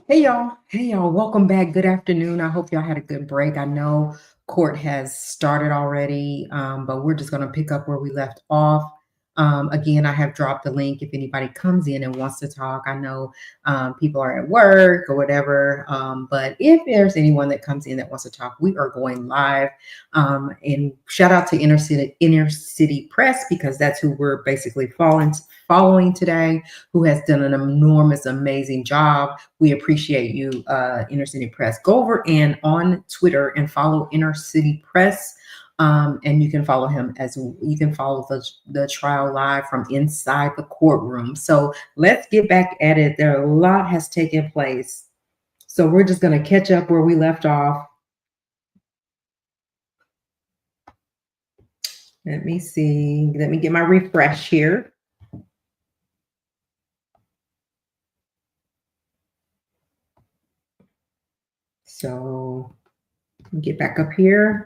Hey y'all, welcome back. Good afternoon. I hope y'all had a good break. I know court has started already, but we're just going to pick up where we left off. Again, I have dropped the link if anybody comes in and wants to talk. I know people are at work or whatever, but if there's anyone that comes in that wants to talk, we are going live. And shout out to Inner City Press because that's who we're basically following today, who has done an enormous, amazing job. We appreciate you, Inner City Press. Go over and on Twitter and follow Inner City Press. And you can follow him as you can follow the trial live from inside the courtroom. So let's get back at it. There a lot has taken place. So we're just going to catch up where we left off. Let me see. Let me get my refresh here. So get back up here.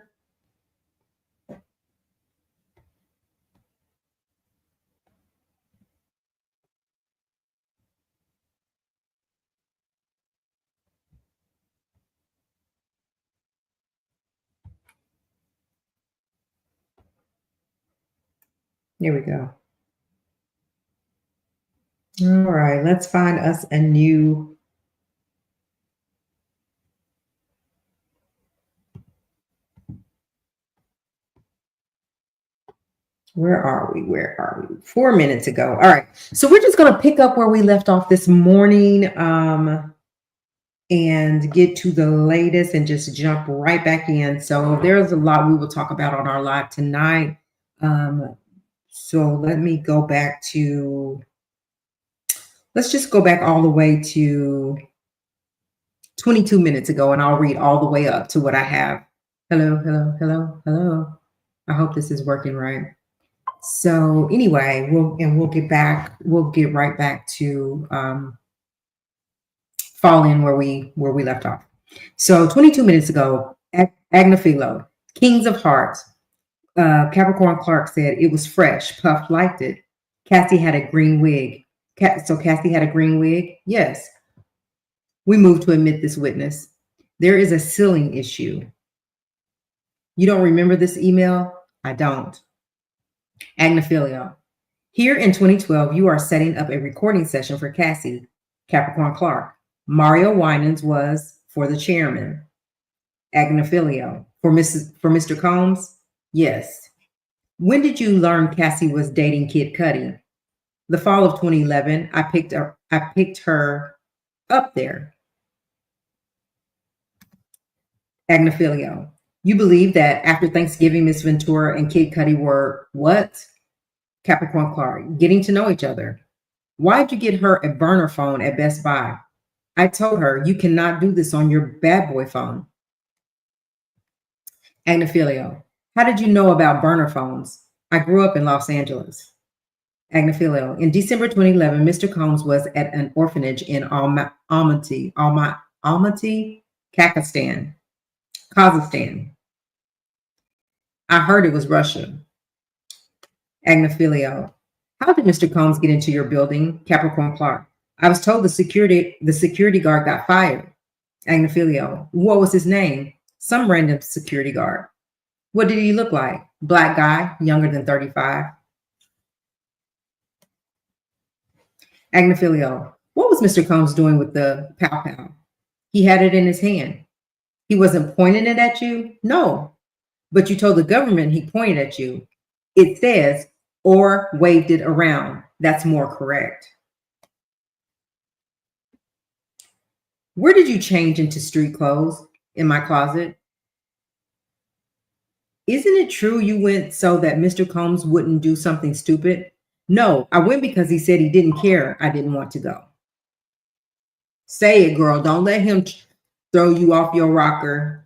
Here we go. All right, let's find us a new. Where are we? Where are we? 4 minutes ago. All right. So we're just going to pick up where we left off this morning and get to the latest and just jump right back in. So there's a lot we will talk about on our live tonight. So let me go back to, let's just go back all the way to 22 minutes ago and I'll read all the way up to what I have. Hello, hello, hello, hello. I hope this is working right. So anyway, we'll get right back to fall in where we left off. So 22 minutes ago, Agnaphilo, Kings of Hearts, Capricorn Clark said it was fresh. Puff liked it. Cassie had a green wig. So Cassie had a green wig? Yes. We move to admit this witness. There is a ceiling issue. You don't remember this email? I don't. Agnaphilio. Here in 2012, you are setting up a recording session for Cassie, Capricorn Clark. Mario Winans was for the chairman. Agnaphilio. For Mr. Combs? Yes. When did you learn Cassie was dating Kid Cudi? The fall of 2011. I picked her up there. Agnaphilio. You believe that after Thanksgiving, Miss Ventura and Kid Cudi were what? Capricorn Clark. Getting to know each other. Why'd you get her a burner phone at Best Buy? I told her you cannot do this on your bad boy phone. Agnaphilio. How did you know about burner phones? I grew up in Los Angeles. Agnaphilio. In December 2011, Mr. Combs was at an orphanage in Almaty, Kazakhstan. I heard it was Russia. Agnaphilio. How did Mr. Combs get into your building? Capricorn Clark. I was told the security guard got fired. Agnaphilio. What was his name? Some random security guard. What did he look like? Black guy, younger than 35. Agnaphilio. What was Mr. Combs doing with the pow-pow? He had it in his hand. He wasn't pointing it at you? No. But you told the government he pointed at you. It says, or waved it around. That's more correct. Where did you change into street clothes? In my closet. Isn't it true you went so that Mr. Combs wouldn't do something stupid? No, I went because he said he didn't care. I didn't want to go. Say it, girl. Don't let him throw you off your rocker.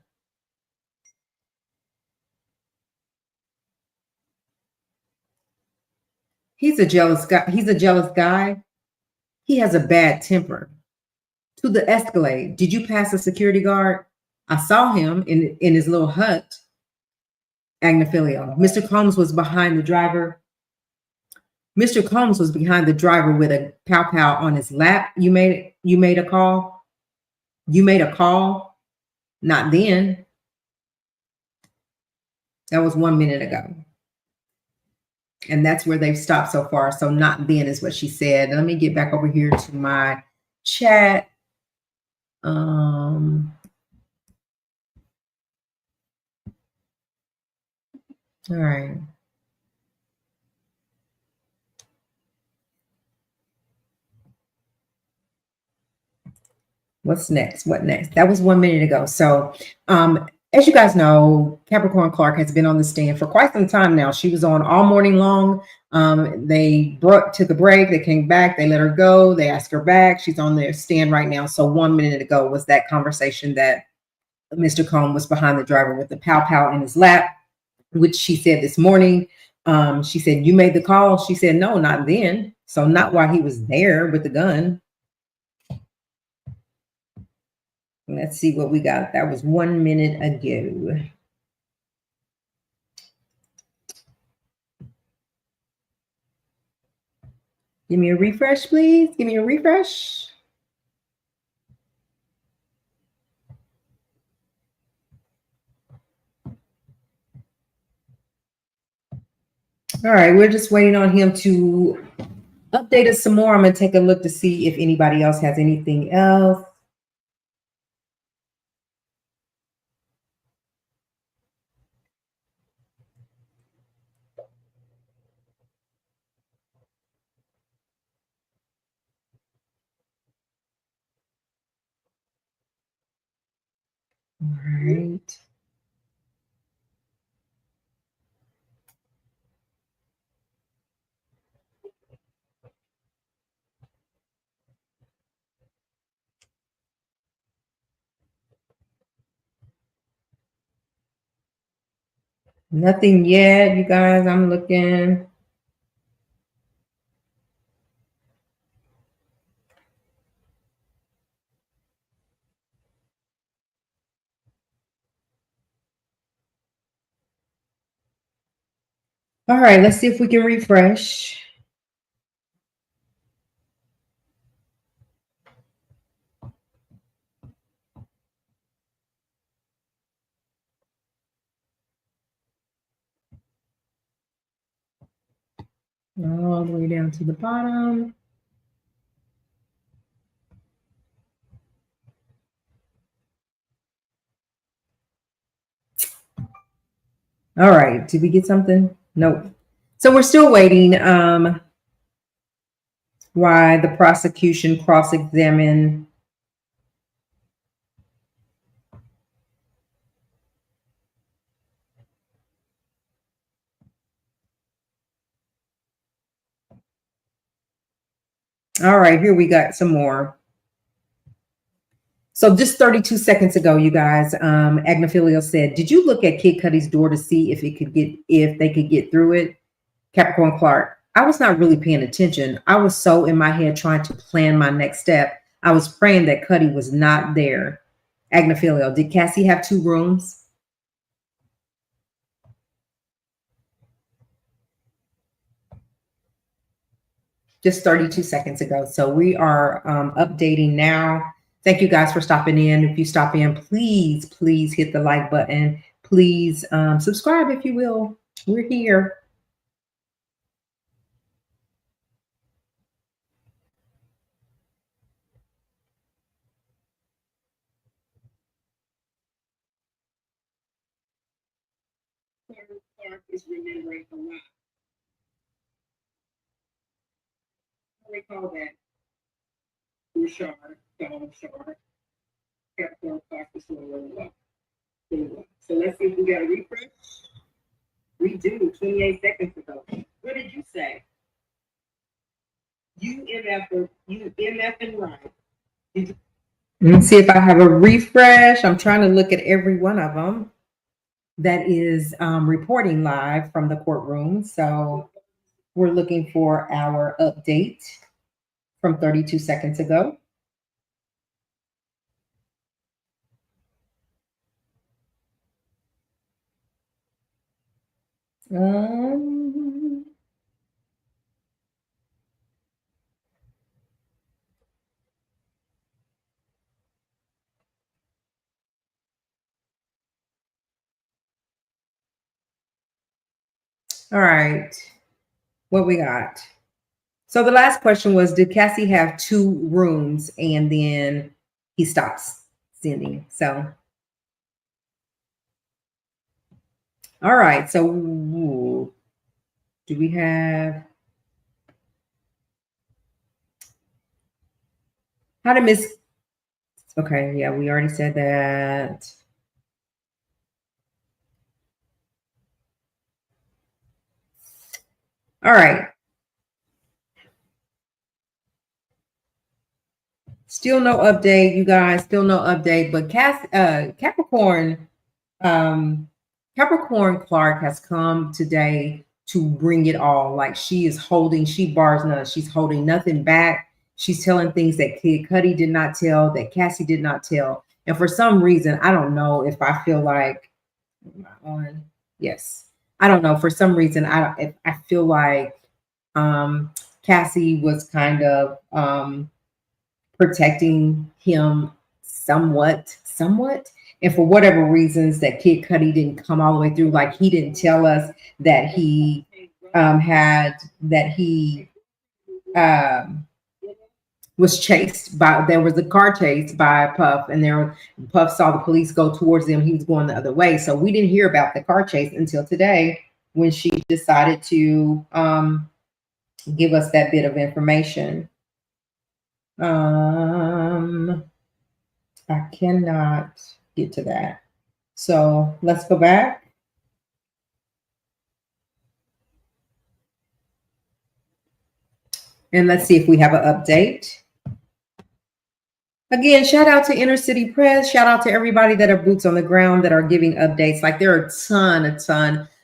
He's a jealous guy. He has a bad temper. To the Escalade. Did you pass a security guard? I saw him in his little hut. Agnaphilio. Mr. Combs was behind the driver. Mr. Combs was behind the driver with a pow-pow on his lap. You made a call? You made a call? Not then. That was 1 minute ago. And that's where they've stopped so far. So not then is what she said. Let me get back over here to my chat. All right. What's next? What next? That was 1 minute ago. So, as you guys know, Capricorn Clark has been on the stand for quite some time now. She was on all morning long. They took a break. They came back. They let her go. They asked her back. She's on their stand right now. So 1 minute ago was that conversation that Mr. Combs was behind the driver with the pow pow in his lap, which she said this morning. She said, "You made the call." She said, "No, not then." So not while he was there with the gun. Let's see what we got. That was 1 minute ago. Give me a refresh, please. Give me a refresh. All right, we're just waiting on him to update us some more. I'm going to take a look to see if anybody else has anything else. All right. Nothing yet, you guys. I'm looking. All right, let's see if we can refresh. All the way down to the bottom. All right, did we get something? Nope. So we're still waiting. Why the prosecution cross-examined. All right, here we got some more. So just 32 seconds ago, you guys, Agnophilia said, "Did you look at Kid Cudi's door to see if they could get through it?" Capricorn Clark, I was not really paying attention. I was so in my head trying to plan my next step. I was praying that Cudi was not there. Agnophilia, did Cassie have 2 rooms? Just 32 seconds ago. So we are updating now. Thank you guys for stopping in. If you stop in, please hit the like button. Please subscribe if you will. We're here. Clark is remembering a lot. I recall that Bouchard, Donald Bouchard, Capricorn Clark is doing really well. So let's see if we got a refresh. We do, 28 seconds ago. What did you say? You MF and right. Let me see if I have a refresh. I'm trying to look at every one of them that is reporting live from the courtroom. So we're looking for our update from 32 seconds ago. All right. What we got? So the last question was, did Cassie have 2 rooms? And then he stops sending. So, all right. So do we have how to miss? Okay. Yeah, we already said that. All right. Still no update, you guys. Still no update. But Capricorn, um, Capricorn Clark has come today to bring it all. Like she bars none. She's holding nothing back. She's telling things that Kid Cudi did not tell, that Cassie did not tell. And for some reason, I don't know if I feel like am I on. Yes, I don't know. For some reason, I feel like Cassie was kind of protecting him somewhat. And for whatever reasons that Kid Cudi didn't come all the way through, like he didn't tell us that he had that he um, was chased by. There was a car chase by Puff, and Puff saw the police go towards him. He was going the other way, so we didn't hear about the car chase until today when she decided to give us that bit of information. I cannot get to that. So let's go back. And let's see if we have an update. Again, shout out to Inner City Press. Shout out to everybody that are boots on the ground that are giving updates. Like there are a ton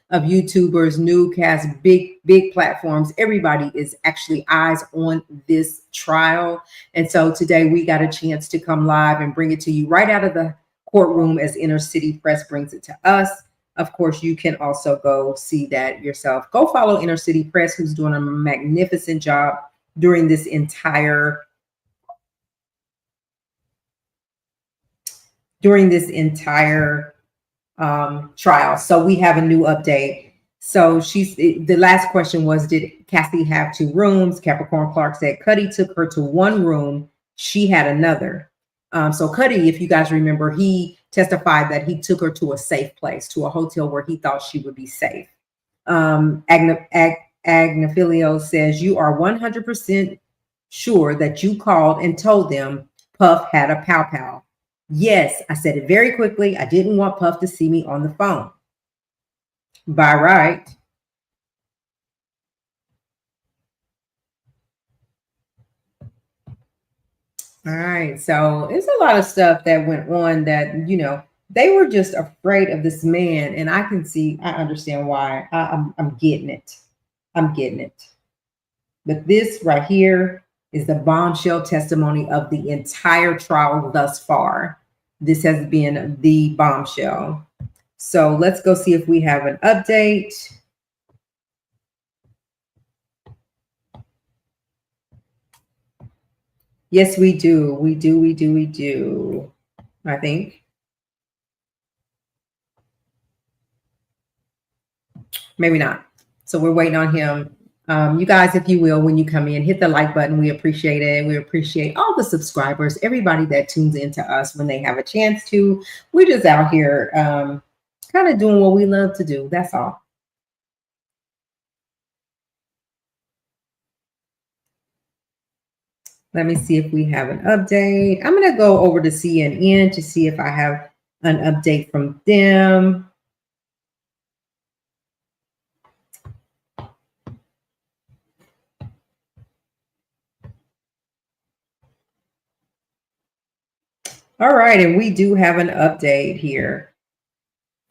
of YouTubers, newscasts, big platforms. Everybody is actually eyes on this trial. And so today we got a chance to come live and bring it to you right out of the courtroom as Inner City Press brings it to us. Of course, you can also go see that yourself. Go follow Inner City Press, who's doing a magnificent job during this entire trial. So we have a new update. So the last question was, did Cassie have 2 rooms? Capricorn Clark said Cudi took her to 1 room. She had another. So Cudi, if you guys remember, he testified that he took her to a safe place, to a hotel where he thought she would be safe. Agnafilio says, you are 100% sure that you called and told them Puff had a pow pow. Yes, I said it very quickly. I didn't want Puff to see me on the phone. By right. All right. So it's a lot of stuff that went on that, they were just afraid of this man. And I understand why. I'm getting it. I'm getting it. But this right here is the bombshell testimony of the entire trial thus far. This has been the bombshell. So let's go see if we have an update. Yes, we do. We do. I think. Maybe not. So we're waiting on him. You guys, if you will, when you come in, hit the like button. We appreciate it. We appreciate all the subscribers, everybody that tunes into us when they have a chance to. We're just out here kind of doing what we love to do. That's all. Let me see if we have an update. I'm going to go over to CNN to see if I have an update from them. All right, and we do have an update here.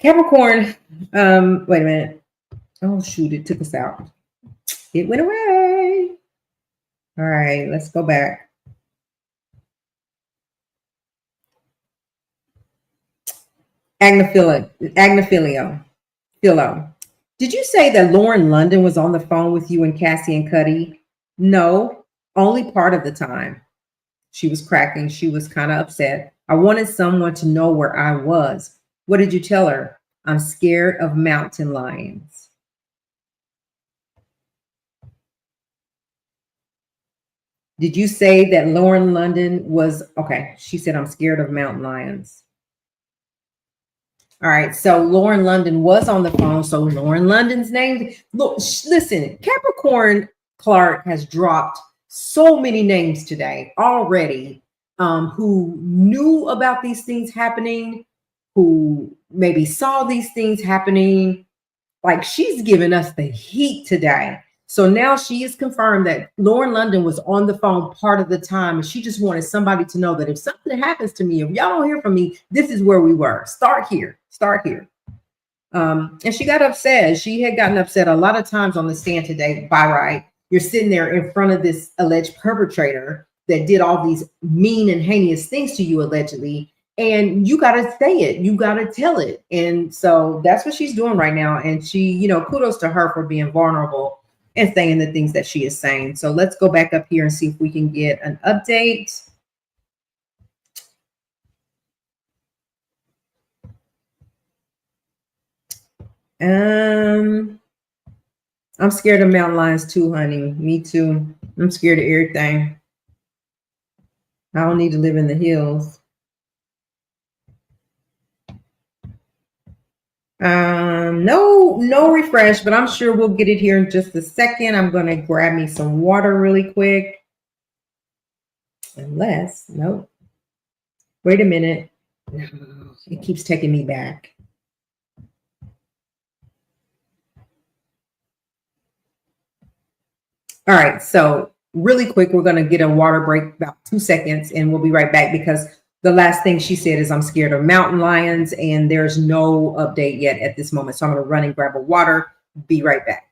Capricorn, wait a minute. Oh, shoot, it took us out. It went away. All right, let's go back. Agnafilio. Did you say that Lauren London was on the phone with you and Cassie and Cudi? No, only part of the time. She was cracking. She was kind of upset. I wanted someone to know where I was. What did you tell her? I'm scared of mountain lions. Did you say that Lauren London was okay? She said, I'm scared of mountain lions. All right. So Lauren London was on the phone. So Lauren London's name. Look, listen, Capricorn Clark has dropped so many names today already, who knew about these things happening, who maybe saw these things happening. Like, she's giving us the heat today. So now she is confirmed that Lauren London was on the phone part of the time, and she just wanted somebody to know that if something happens to me, if y'all don't hear from me, this is where we were. Start here. Start here. And she got upset. She had gotten upset a lot of times on the stand today. By right, you're sitting there in front of this alleged perpetrator that did all these mean and heinous things to you allegedly, and you got to say it. You got to tell it. And so that's what she's doing right now. And she, you know, kudos to her for being vulnerable and saying the things that she is saying. So let's go back up here and see if we can get an update. I'm scared of mountain lions too, honey. Me too. I'm scared of everything. I don't need to live in the hills. No refresh, but I'm sure we'll get it here in just a second. I'm going to grab me some water really quick. Unless, nope. Wait a minute. No, it keeps taking me back. All right, so really quick, we're going to get a water break, about 2 seconds, and we'll be right back, because the last thing she said is, I'm scared of mountain lions, and there's no update yet at this moment. So I'm going to run and grab a water. Be right back.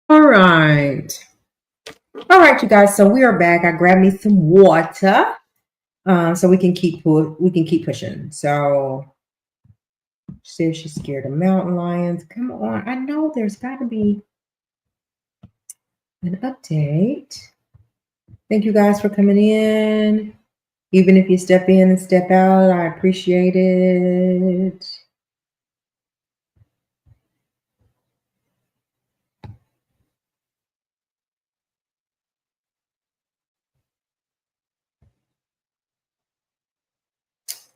All right. All right, you guys. So we are back. I grabbed me some water, so we can keep pushing. So she says she's scared of mountain lions. Come on, I know there's got to be. an update. Thank you guys for coming in. Even if you step in and step out, I appreciate it.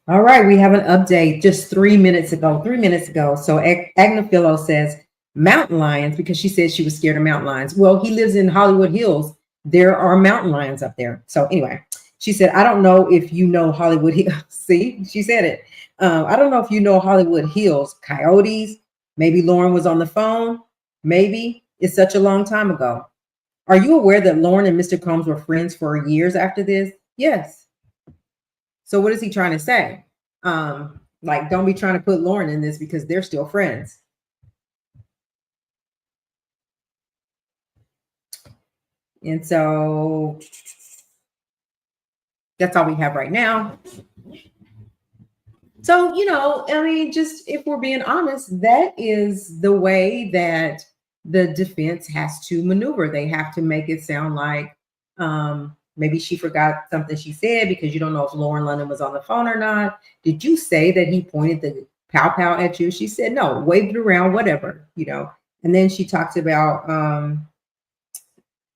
All right, we have an update just 3 minutes ago. 3 minutes ago. So Agnaphilo says mountain lions because she said she was scared of mountain lions. Well, he lives in Hollywood Hills. There are mountain lions up there. So anyway, she said, I don't know if you know Hollywood Hills. See, she said it. I don't know if you know Hollywood Hills, coyotes. Maybe Lauren was on the phone. Maybe it's such a long time ago. Are you aware that Lauren and Mr. Combs were friends for years after this? Yes. So what is he trying to say? Like, don't be trying to put Lauren in this because they're still friends. And so that's all we have right now. So, I mean, just if we're being honest, that is the way that the defense has to maneuver. They have to make it sound like maybe she forgot something she said because you don't know if Lauren London was on the phone or not. Did you say that he pointed the pow pow at you? She said no, waved it around, whatever. And then she talked about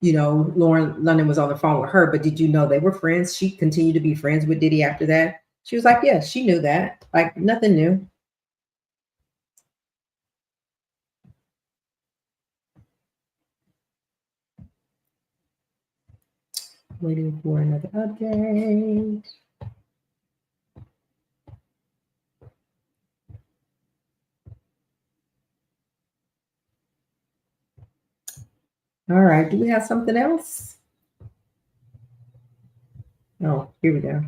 Lauren London was on the phone with her, but did you know they were friends? She continued to be friends with Diddy after that. She was like, yes, she knew that. Like, nothing new. Waiting for another update. All right, do we have something else? Oh, here we go.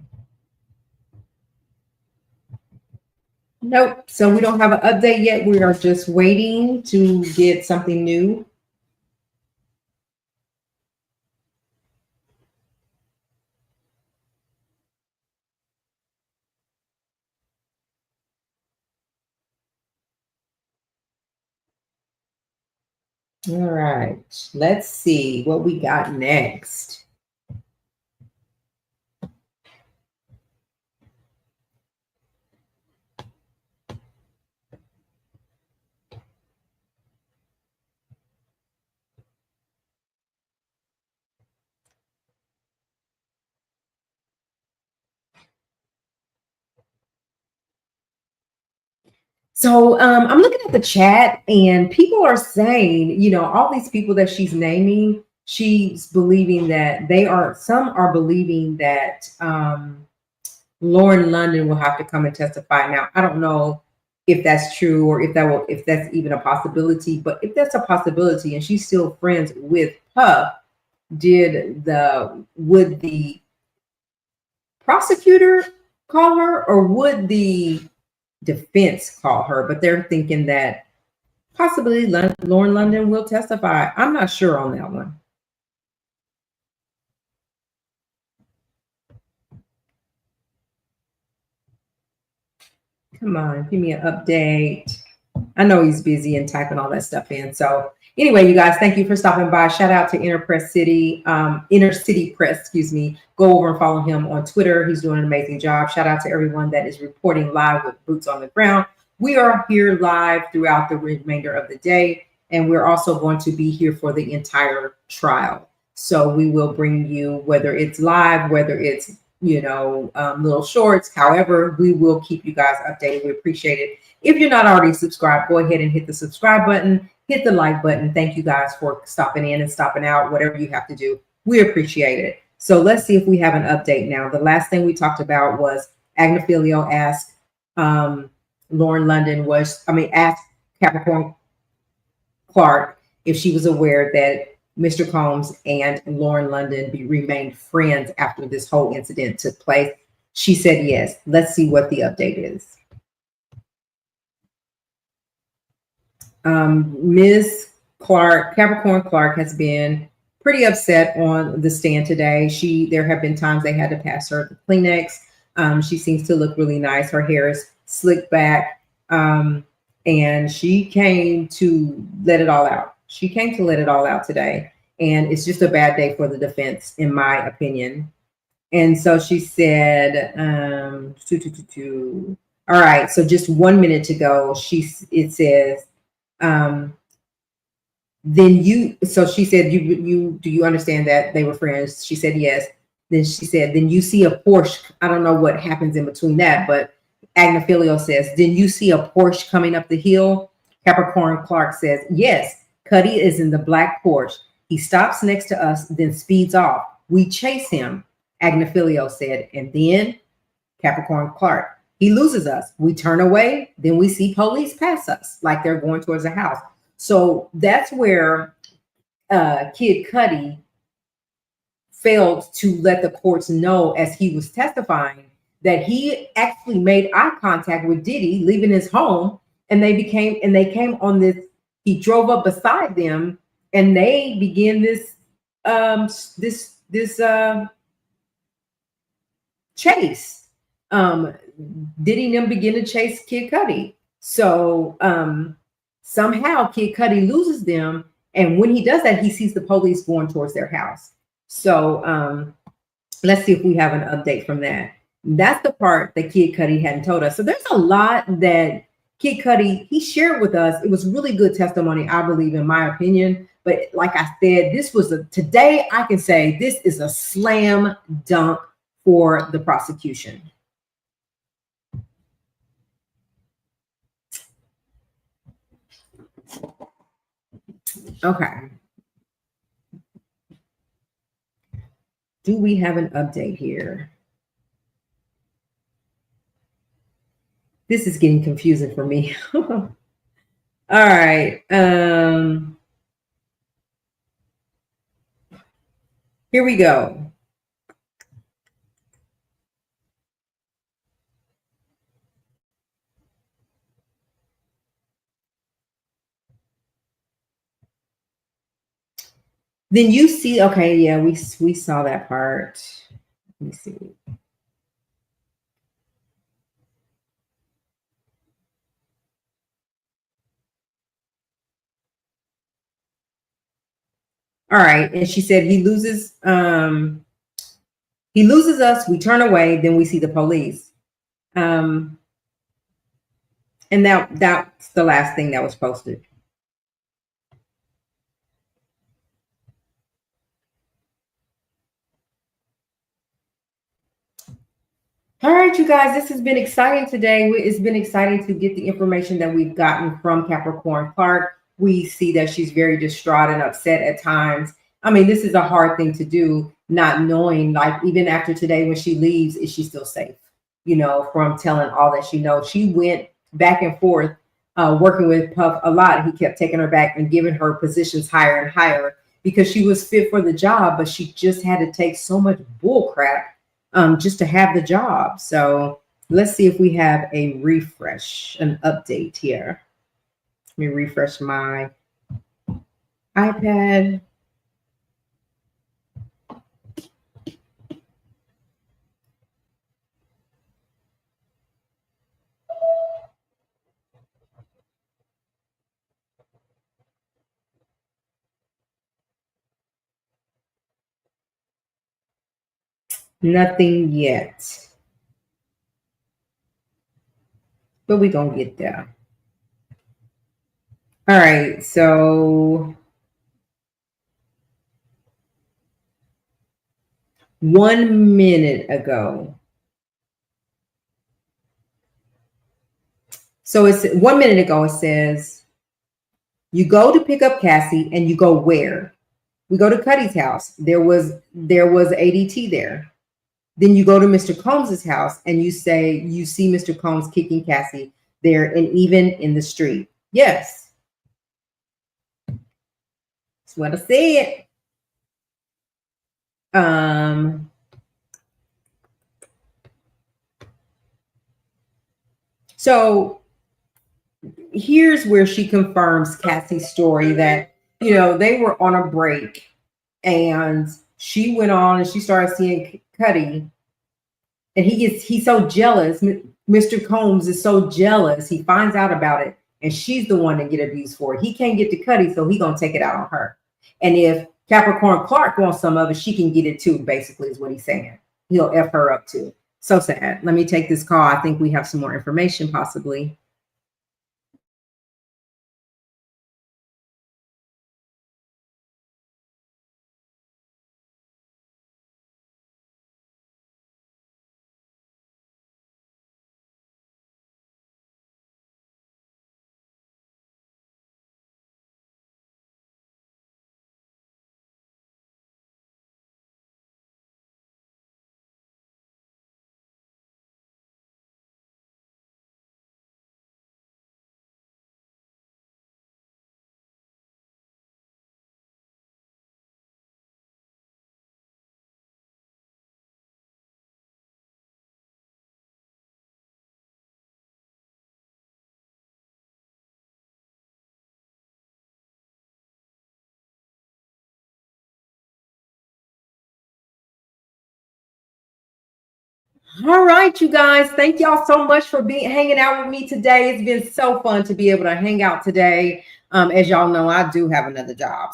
Nope. So we don't have an update yet. We are just waiting to get something new. All right. Let's see what we got next. So I'm looking at the chat and people are saying, all these people that she's naming, she's believing that some are believing that Lauren London will have to come and testify. Now, I don't know if that's true or if that's even a possibility, but if that's a possibility and she's still friends with Puff, would the prosecutor call her or would the defense call her? But they're thinking that possibly Lauren London will testify. I'm not sure on that one. Come on, give me an update. I know he's busy and typing all that stuff in. So anyway, you guys, thank you for stopping by. Shout out to Inner City Press, excuse me. Go over and follow him on Twitter. He's doing an amazing job. Shout out to everyone that is reporting live with boots on the ground. We are here live throughout the remainder of the day, and we're also going to be here for the entire trial. So we will bring you, whether it's live, whether it's little shorts, however, we will keep you guys updated. We appreciate it. If you're not already subscribed, go ahead and hit the subscribe button, hit the like button. Thank you guys for stopping in and stopping out, whatever you have to do. We appreciate it. So let's see if we have an update now. The last thing we talked about was Agnafilio asked Lauren London asked Capricorn Clark if she was aware that Mr. Combs and Lauren London remained friends after this whole incident took place. She said yes. Let's see what the update is. Ms. Clark, Capricorn Clark, has been pretty upset on the stand today. There have been times they had to pass her the Kleenex. She seems to look really nice. Her hair is slicked back. And she came to let it all out. She came to let it all out today. and it's just a bad day for the defense, in my opinion. And so she said, all right, so just 1 minute to go. It says, then you, so she said, do you understand that they were friends? She said, yes. Then she said, then you see a Porsche. I don't know what happens in between that, but Agnifilio says, then you see a Porsche coming up the hill? Capricorn Clark says, yes, Cuddy is in the black Porsche. He stops next to us, then speeds off. We chase him, Agnifilio said. And then Capricorn Clark, he loses us. We turn away, then we see police pass us like they're going towards the house. So that's where Kid Cudi failed to let the courts know, as he was testifying, that he actually made eye contact with Diddy leaving his home, and they came on this. He drove up beside them, and they began this chase. Diddy and them begin to chase Kid Cudi. So somehow Kid Cudi loses them, and when he does that, he sees the police going towards their house. So let's see if we have an update from that. That's the part that Kid Cudi hadn't told us. So there's a lot that Kid Cudi, he shared with us. It was really good testimony, I believe, in my opinion. But like I said, today I can say this is a slam dunk for the prosecution. Okay. Do we have an update here? This is getting confusing for me. All right. Here we go. Then you see, okay, yeah, we saw that part. Let me see. All right, and she said he loses us, we turn away, then we see the police. And that's the last thing that was posted. All right, you guys, this has been exciting today. It's been exciting to get the information that we've gotten from Capricorn Clark. We see that she's very distraught and upset at times. I mean, this is a hard thing to do, not knowing, like, even after today, when she leaves, is she still safe? You know, from telling all that she knows. She went back and forth, working with Puff a lot. He kept taking her back and giving her positions higher and higher because she was fit for the job, but she just had to take so much bull crap just to have the job. So let's see if we have a refresh, an update here. Let me refresh my iPad. Nothing yet, but we're gonna get there. All right, so 1 minute ago. So it's 1 minute ago, it says, you go to pick up Cassie and you go where? We go to Cudi's house. There was ADT there. Then you go to Mr. Combs's house and you say you see Mr. Combs kicking Cassie there and even in the street. Yes. That's what I said. So here's where she confirms Cassie's story that, you know, they were on a break and she went on and she started seeing Cudi, and he's so jealous. Mr. Combs is so jealous. He finds out about it, and she's the one that get abused for it. He can't get to Cudi, so he gonna take it out on her. And if Capricorn Clark wants some of it, she can get it too, basically, is what he's saying. He'll F her up too. So sad. Let me take this call. I think we have some more information possibly. All right, you guys. Thank y'all so much for hanging out with me today. It's been so fun to be able to hang out today. As y'all know, I do have another job.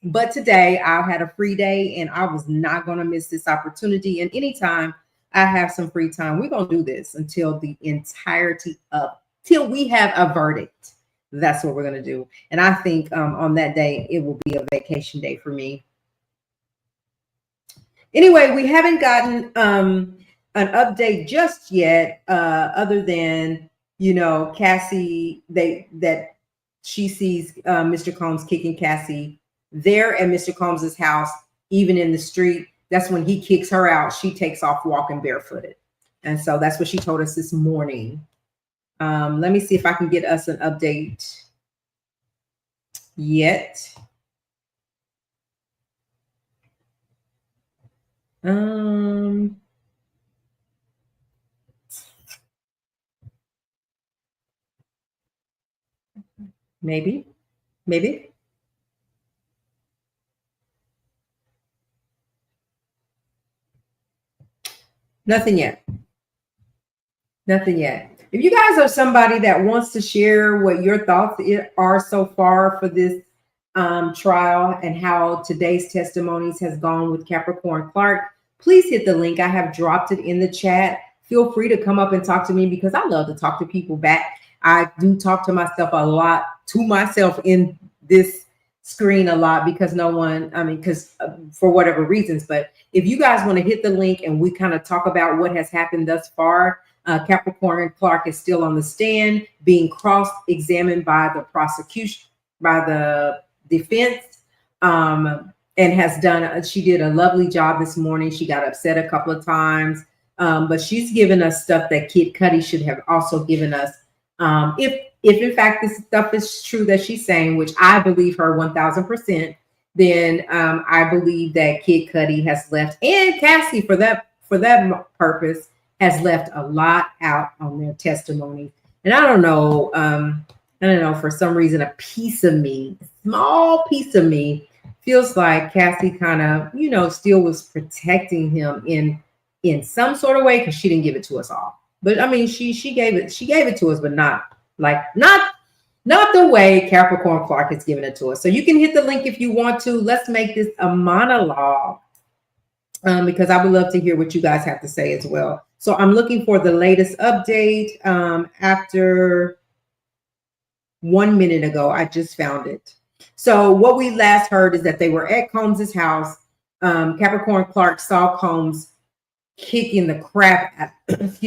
But today I had a free day and I was not going to miss this opportunity. And anytime I have some free time, we're going to do this until the entirety of, till we have a verdict. That's what we're going to do. And I think on that day, it will be a vacation day for me. Anyway, we haven't gotten an update just yet, other than, you know, Cassie, that she sees Mr. Combs kicking Cassie there at Mr. Combs's house, even in the street. That's when he kicks her out. She takes off walking barefooted. And so that's what she told us this morning. Let me see if I can get us an update yet. Maybe. Nothing yet. If you guys are somebody that wants to share what your thoughts are so far for this trial and how today's testimonies has gone with Capricorn Clark, please hit the link. I have dropped it in the chat. Feel free to come up and talk to me because I love to talk to people back. I do talk to myself a lot, to myself in this screen a lot because because for whatever reasons. But if you guys want to hit the link and we kind of talk about what has happened thus far, Capricorn Clark is still on the stand being cross-examined by the prosecution, by the defense, and has done, she did a lovely job this morning. She got upset a couple of times, but she's given us stuff that Kid Cudi should have also given us. If in fact this stuff is true that she's saying, which I believe her 1000%, then I believe that Kid Cudi has left, and Cassie for that purpose, has left a lot out on their testimony. And I don't know, for some reason, a piece of me, a small piece of me, feels like Cassie kind of, still was protecting him in some sort of way, because she didn't give it to us all. But I mean, she gave it to us, but not the way Capricorn Clark has given it to us. So you can hit the link if you want to. Let's make this a monologue, because I would love to hear what you guys have to say as well. So I'm looking for the latest update. After 1 minute ago, I just found it. So what we last heard is that they were at Combs's house. Capricorn Clark saw Combs kicking the crap out of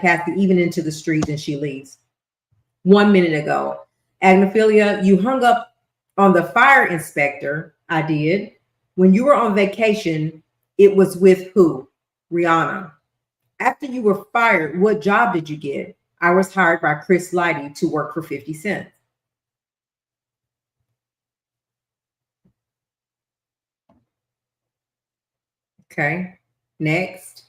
Cassie, even into the street, and she leaves. 1 minute ago. Agnophilia, you hung up on the fire inspector. I did. When you were on vacation, it was with who? Rihanna. After you were fired, what job did you get? I was hired by Chris Pdidy to work for 50 Cent. Okay, next.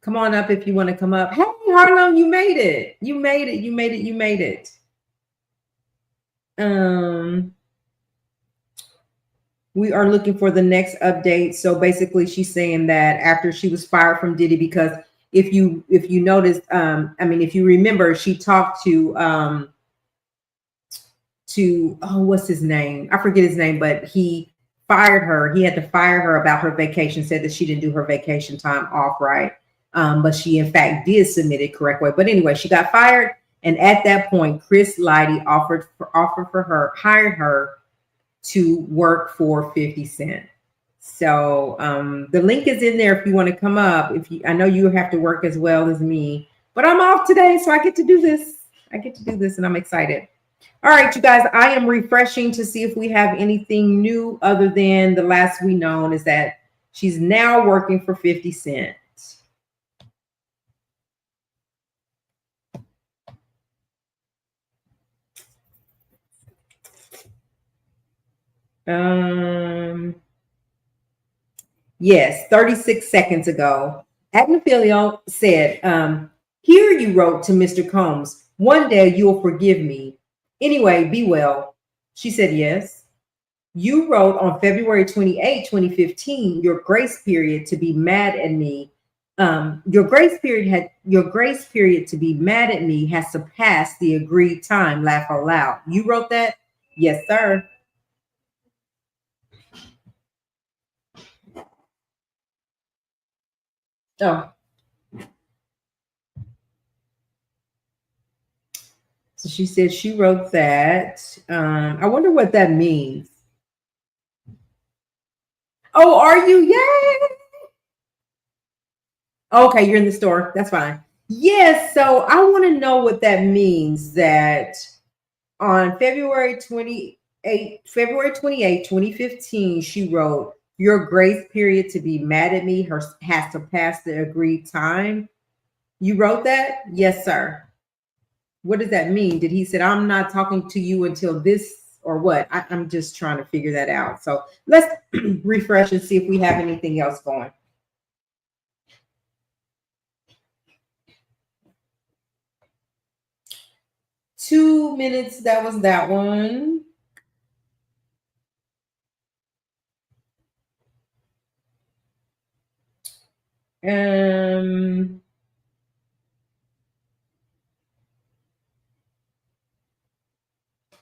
Come on up if you want to come up. Hey, Harlem, you made it. You made it. We are looking for the next update. So basically, she's saying that after she was fired from Diddy, because if you noticed, if you remember, she talked to to, oh, what's his name? I forget his name, but he fired her. He had to fire her about her vacation, said that she didn't do her vacation time off right. But she, in fact, did submit it correct way. But anyway, she got fired. And at that point, Chris Lighty hired her to work for 50 Cent. So the link is in there if you want to come up. I know you have to work as well as me, but I'm off today, so I get to do this. And I'm excited. All right, you guys, I am refreshing to see if we have anything new other than the last we known is that she's now working for 50 Cent. Yes, 36 seconds ago. Agnifilio said, here you wrote to Mr. Combs, one day you'll forgive me. Anyway, be well. She said, yes. You wrote on February 28, 2015, your grace period to be mad at me. Your grace period to be mad at me has surpassed the agreed time. Laugh out loud. You wrote that? Yes, sir. Oh. So she said she wrote that. I wonder what that means. Oh, are you? Yay! Okay, you're in the store. That's fine. Yes. So I want to know what that means. That on February 28, 2015, she wrote, your grace period to be mad at me has surpassed the agreed time. You wrote that? Yes, sir. What does that mean? Did he said, I'm not talking to you until this or what? I'm just trying to figure that out. So let's refresh and see if we have anything else going. Two minutes. That was that one.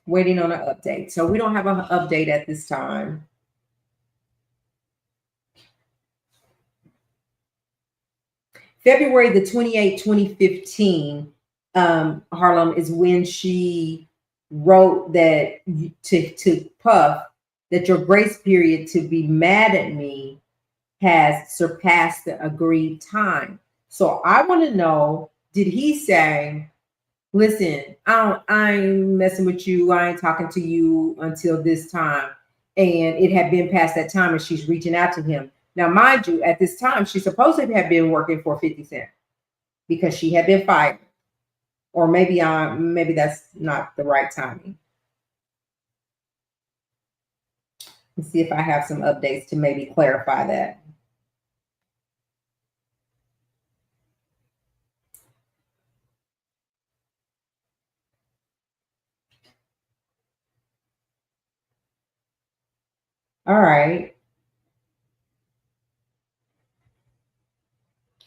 Waiting on an update. So we don't have an update at this time. February the 28th, 2015, Harlem, is when she wrote that to Puff that your grace period to be mad at me has surpassed the agreed time. So I want to know, did he say, listen, I ain't messing with you. I ain't talking to you until this time. And it had been past that time and she's reaching out to him. Now, mind you, at this time, she supposedly had been working for 50 Cent because she had been fired. Or maybe that's not the right timing. Let's see if I have some updates to maybe clarify that. All right.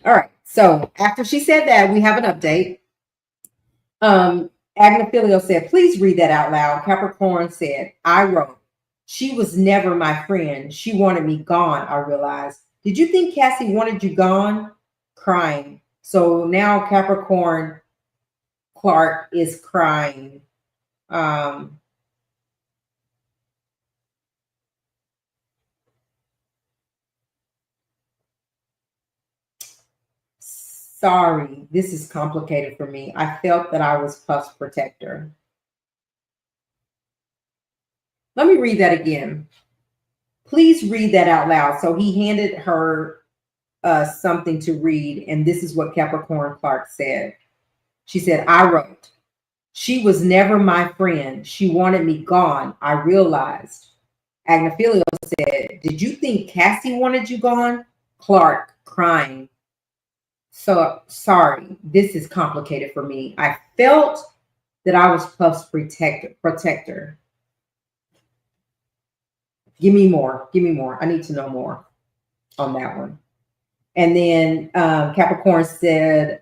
All right. So after she said that, we have an update. Agnifilio said, please read that out loud. Capricorn said, I wrote, she was never my friend. She wanted me gone, I realized. Did you think Cassie wanted you gone? Crying. So now Capricorn Clark is crying. Sorry, this is complicated for me. I felt that I was Puff's protector. Let me read that again. Please read that out loud. So he handed her something to read, and this is what Capricorn Clark said. She said, I wrote, she was never my friend. She wanted me gone, I realized. Agnifilio said, did you think Cassie wanted you gone? Clark, crying. So sorry, this is complicated for me. I felt that I was Puff's protector. Give me more. I need to know more on that one. And then Capricorn said,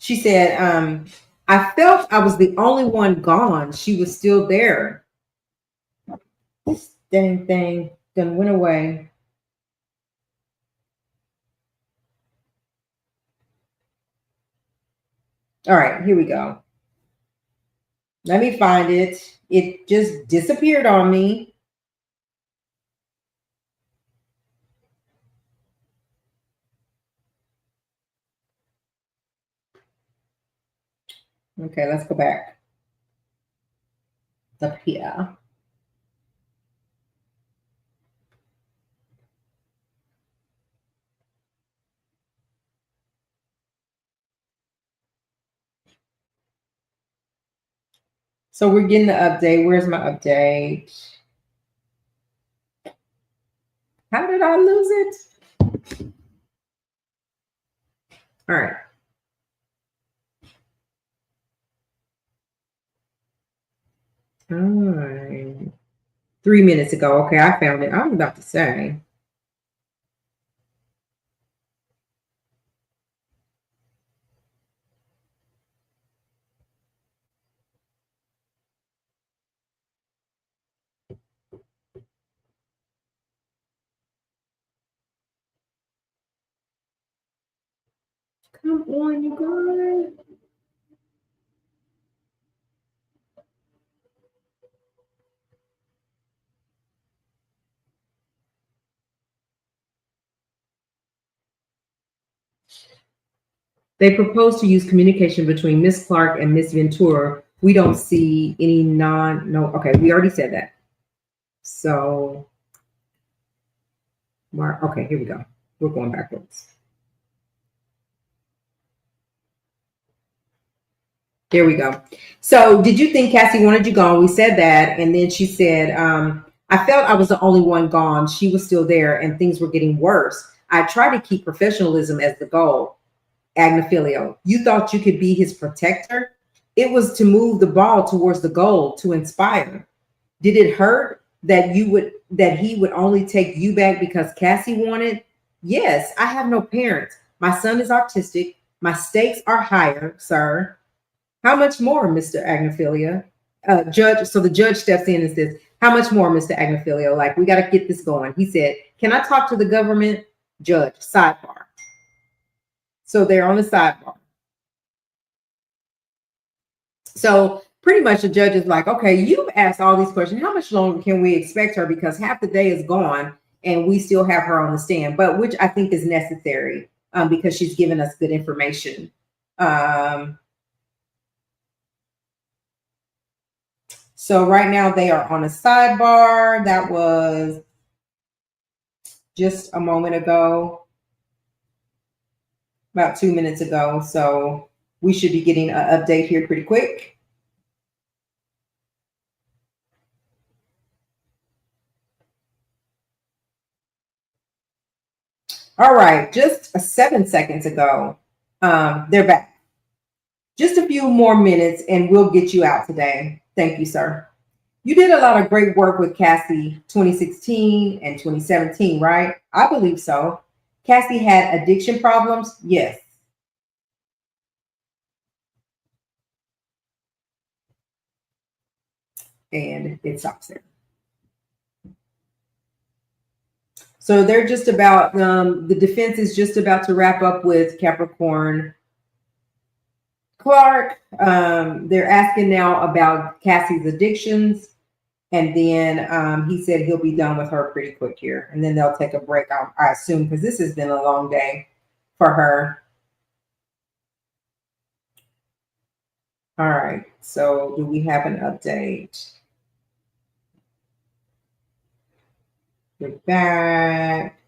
She said, I felt I was the only one gone. She was still there. This dang thing then went away. All right, here we go. Let me find it. It just disappeared on me. Okay, let's go back up here. So we're getting the update. Where's my update? How did I lose it? All right. All right. 3 minutes ago. Okay, I found it. I was about to say. Come on, you guys. They propose to use communication between Miss Clark and Miss Ventura. We don't see any no, okay, we already said that. So, okay, here we go. We're going backwards. There we go. So, did you think Cassie wanted you gone? We said that. And then she said, I felt I was the only one gone. She was still there and things were getting worse. I tried to keep professionalism as the goal. Agnifilio, you thought you could be his protector? It was to move the ball towards the goal, to inspire. Did it hurt that he would only take you back because Cassie wanted? Yes, I have no parents. My son is autistic. My stakes are higher, sir. How much more, Mr. Agnifilio? Judge, so the judge steps in and says, how much more, Mr. Agnifilio? Like, we got to get this going. He said, can I talk to the government? Judge, sidebar. So they're on the sidebar. So pretty much the judge is like, okay, you've asked all these questions. How much longer can we expect her? Because half the day is gone and we still have her on the stand, but which I think is necessary because she's given us good information. So right now they are on a sidebar. That was just a moment ago, about 2 minutes ago. So we should be getting an update here pretty quick. All right, just 7 seconds ago, they're back. Just a few more minutes and we'll get you out today. Thank you, sir. You did a lot of great work with Cassie 2016 and 2017, right? I believe so. Cassie had addiction problems? Yes. And it stops there. So they're just about, the defense is just about to wrap up with Capricorn Clark. They're asking now about Cassie's addictions. And then he said he'll be done with her pretty quick here. And then they'll take a break, I assume, because this has been a long day for her. All right. So do we have an update? We're back.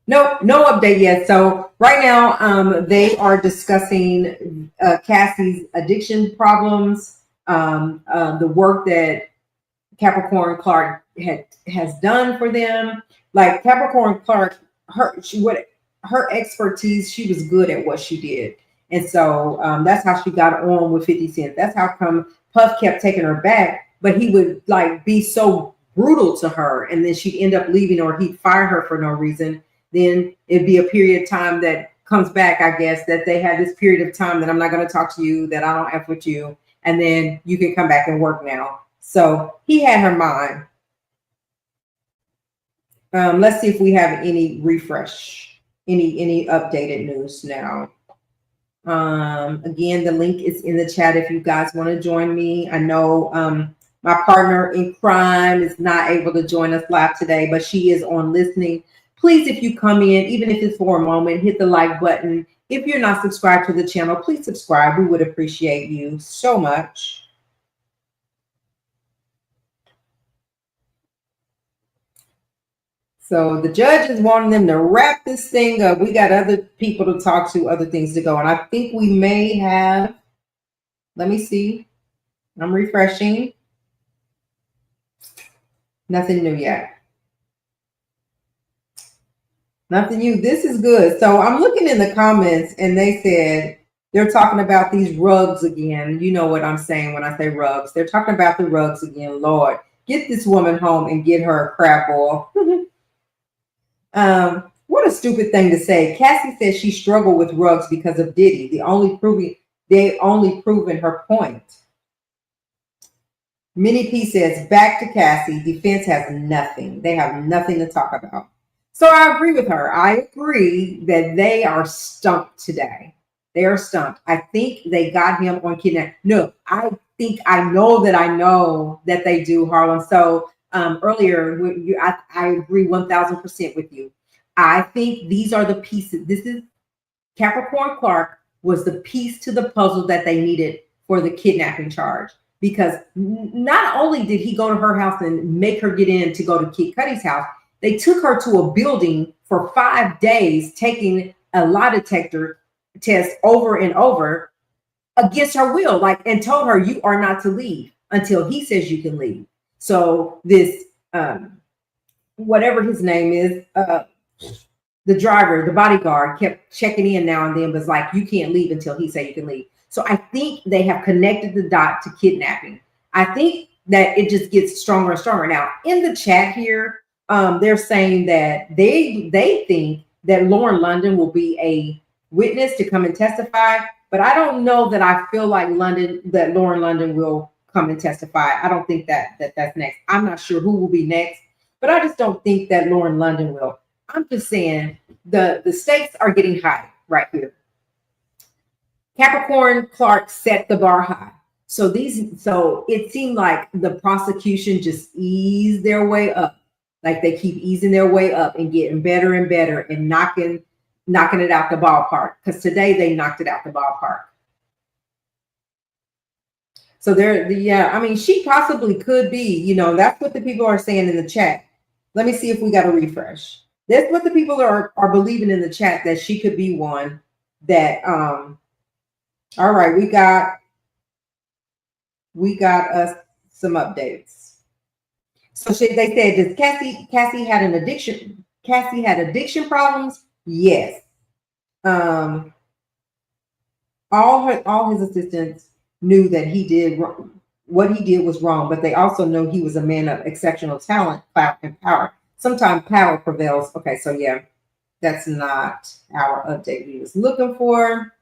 No update yet. So right now, they are discussing Cassie's addiction problems, the work that Capricorn Clark has done for them. Like Capricorn Clark, her expertise, she was good at what she did. And so that's how she got on with 50 Cent. That's how come Puff kept taking her back, but he would like be so brutal to her and then she'd end up leaving or he'd fire her for no reason. Then it'd be a period of time that comes back, I guess, that they had this period of time that I'm not going to talk to you, that I don't F with you, and then you can come back and work now. So he had her mind. Let's see if we have any refresh, any updated news now. Again, the link is in the chat if you guys want to join me. I know my partner in crime is not able to join us live today, but she is on listening. Please, if you come in, even if it's for a moment, hit the like button. If you're not subscribed to the channel, please subscribe. We would appreciate you so much. So the judge is wanting them to wrap this thing up. We got other people to talk to, other things to go. And I think we may have, let me see. I'm refreshing. Nothing new yet. Nothing new. This is good. So I'm looking in the comments and they said they're talking about these rugs again. You know what I'm saying when I say rugs. They're talking about the rugs again. Lord, get this woman home and get her a crab boil. What a stupid thing to say. Cassie says she struggled with rugs because of Diddy. They only proven her point. Minnie P says, back to Cassie, defense has nothing. They have nothing to talk about. So I agree with her. I agree that they are stumped today. They are stumped. I think they got him on kidnap. No, I think I know that they do, Harlan. So earlier, I agree 1000% with you. I think these are the pieces. This is Capricorn Clark was the piece to the puzzle that they needed for the kidnapping charge. Because not only did he go to her house and make her get in to go to Kid Cudi's house, they took her to a building for 5 days, taking a lie detector test over and over against her will, and told her you are not to leave until he says you can leave. So this, whatever his name is, the driver, the bodyguard, kept checking in now and then, was like, you can't leave until he say you can leave. So I think they have connected the dot to kidnapping. I think that it just gets stronger and stronger. Now, in the chat here, they're saying that they think that Lauren London will be a witness to come and testify, but I don't know that I feel like Lauren London will come and testify. I don't think that's next. I'm not sure who will be next, but I just don't think that Lauren London will. I'm just saying the stakes are getting high right here. Capricorn Clark set the bar high. So it seemed like the prosecution just eased their way up. Like they keep easing their way up and getting better and better and knocking it out the ballpark. Because today they knocked it out the ballpark. So she possibly could be, that's what the people are saying in the chat. Let me see if we got a refresh. That's what the people are believing in the chat, that she could be one that, all right, we got us some updates. So they said, does Cassie had an addiction? Cassie had addiction problems? Yes. All his assistants knew that what he did was wrong, but they also know he was a man of exceptional talent, clout, and power. Sometimes power prevails. Okay, so yeah, that's not our update we was looking for.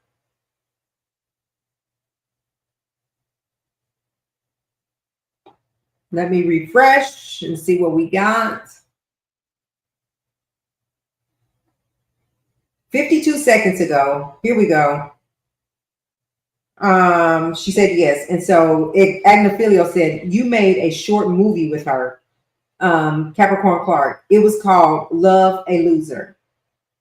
Let me refresh and see what we got. 52 seconds ago. Here we go. She said yes. And so Agnophilia said, you made a short movie with her, Capricorn Clark. It was called Love a Loser.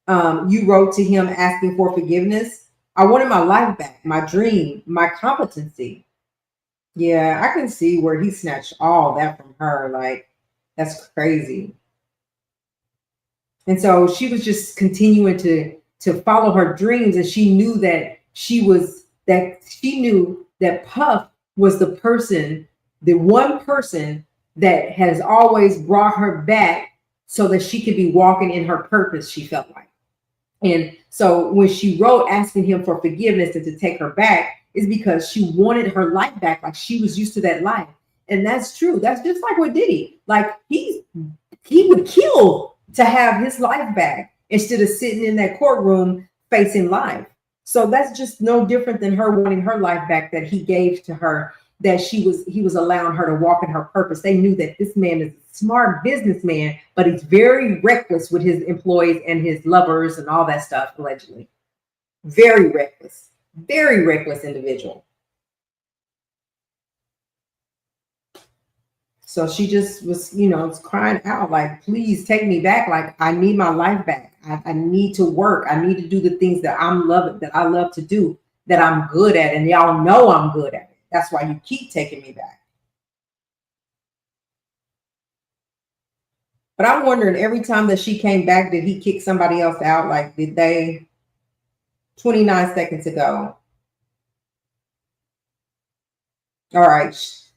You wrote to him asking for forgiveness. I wanted my life back, my dream, my competency. Yeah, I can see where he snatched all that from her. Like, that's crazy. And so she was just continuing to follow her dreams, and she knew that she knew that Puff was the one person that has always brought her back so that she could be walking in her purpose, she felt like. And so when she wrote asking him for forgiveness and to take her back, is because she wanted her life back, like she was used to that life. And that's true. That's just like with Diddy. Like he would kill to have his life back instead of sitting in that courtroom face in life. So that's just no different than her wanting her life back that he gave to her, that he was allowing her to walk in her purpose. They knew that this man is a smart businessman, but he's very reckless with his employees and his lovers and all that stuff, allegedly. Very reckless individual. So she just was, crying out like, please take me back. Like, I need my life back. I need to work. I need to do the things that I love to do, that I'm good at. And y'all know I'm good at it. That's why you keep taking me back. But I'm wondering, every time that she came back, did he kick somebody else out? Like, did they? 29 seconds ago. All right.